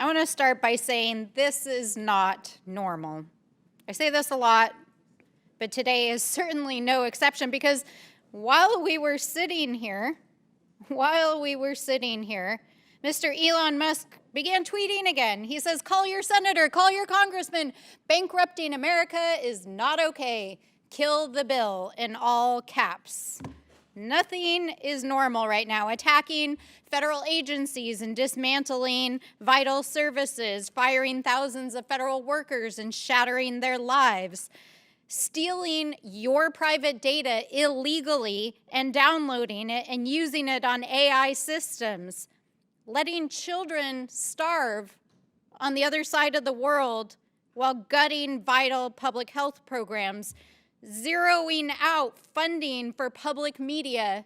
want to start by saying this is not normal. I say this a lot, but today is certainly no exception, because while we were sitting here, Mr. Elon Musk began tweeting again. He says, call your senator, call your congressman. Bankrupting America is not okay. Kill the bill, in all caps. Nothing is normal right now. Attacking federal agencies and dismantling vital services, firing thousands of federal workers and shattering their lives, stealing your private data illegally and downloading it and using it on AI systems, letting children starve on the other side of the world while gutting vital public health programs, zeroing out funding for public media.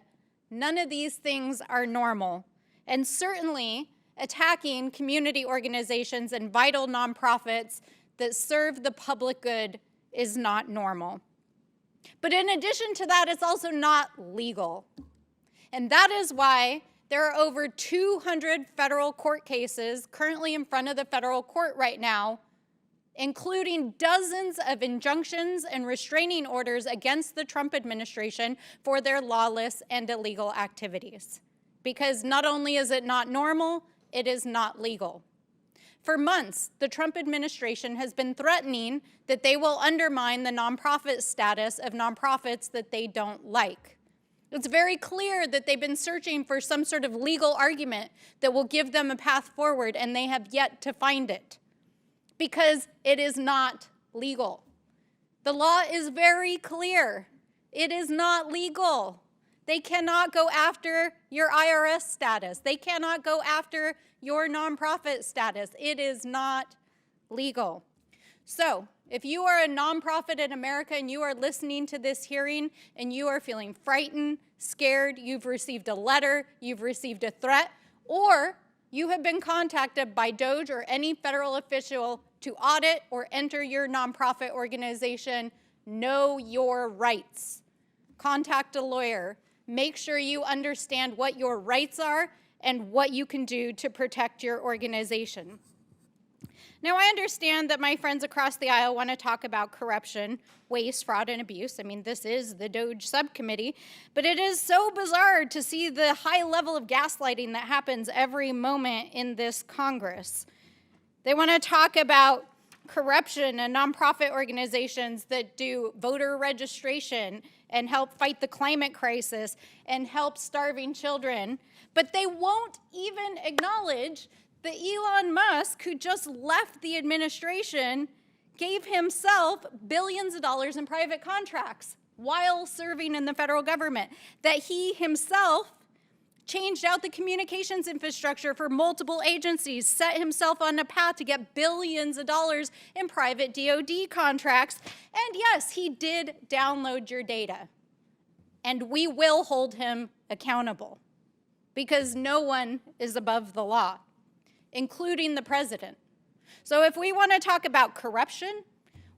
None of these things are normal. And certainly attacking community organizations and vital nonprofits that serve the public good is not normal. But in addition to that, it's also not legal. And that is why there are over 200 federal court cases currently in front of the federal court right now, including dozens of injunctions and restraining orders against the Trump administration for their lawless and illegal activities. Because not only is it not normal, it is not legal. For months, the Trump administration has been threatening that they will undermine the nonprofit status of nonprofits that they don't like. It's very clear that they've been searching for some sort of legal argument that will give them a path forward, and they have yet to find it, because it is not legal. The law is very clear. It is not legal. They cannot go after your IRS status. They cannot go after your nonprofit status. It is not legal. So, if you are a nonprofit in America and you are listening to this hearing and you are feeling frightened, scared, you've received a letter, you've received a threat, or you have been contacted by DOJ or any federal official to audit or enter your nonprofit organization, know your rights. Contact a lawyer. Make sure you understand what your rights are and what you can do to protect your organization. Now, I understand that my friends across the aisle want to talk about corruption, waste, fraud, and abuse. I mean, this is the DOJ subcommittee, but it is so bizarre to see the high level of gaslighting that happens every moment in this Congress. They want to talk about corruption and nonprofit organizations that do voter registration and help fight the climate crisis and help starving children, but they won't even acknowledge that Elon Musk, who just left the administration, gave himself billions of dollars in private contracts while serving in the federal government, that he himself changed out the communications infrastructure for multiple agencies, set himself on a path to get billions of dollars in private DoD contracts. And yes, he did download your data. And we will hold him accountable, because no one is above the law, including the president. So if we want to talk about corruption,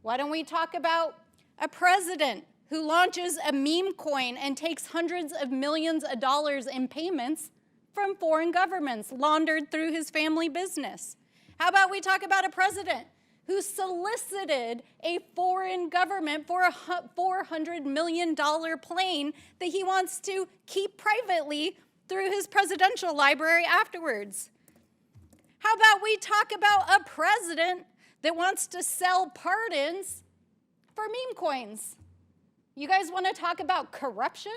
why don't we talk about a president who launches a meme coin and takes hundreds of millions of dollars in payments from foreign governments laundered through his family business? How about we talk about a president who solicited a foreign government for a $400 million plane that he wants to keep privately through his presidential library afterwards? How about we talk about a president that wants to sell pardons for meme coins? You guys want to talk about corruption?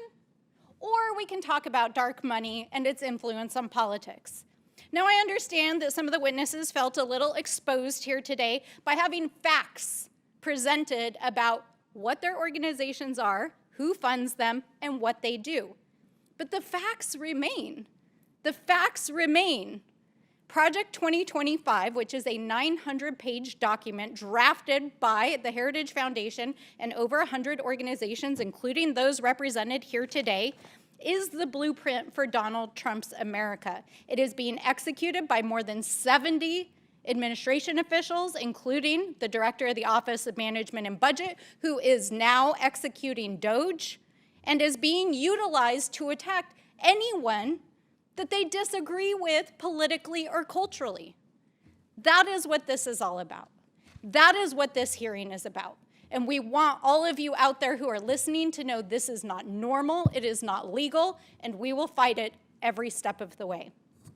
Or we can talk about dark money and its influence on politics. Now, I understand that some of the witnesses felt a little exposed here today by having facts presented about what their organizations are, who funds them, and what they do. But the facts remain. The facts remain. Project 2025, which is a 900-page document drafted by the Heritage Foundation and over 100 organizations, including those represented here today, is the blueprint for Donald Trump's America. It is being executed by more than 70 administration officials, including the director of the Office of Management and Budget, who is now executing DOJ, and is being utilized to attack anyone that they disagree with politically or culturally. That is what this is all about. That is what this hearing is about. And we want all of you out there who are listening to know this is not normal, it is not legal, and we will fight it every step of the way.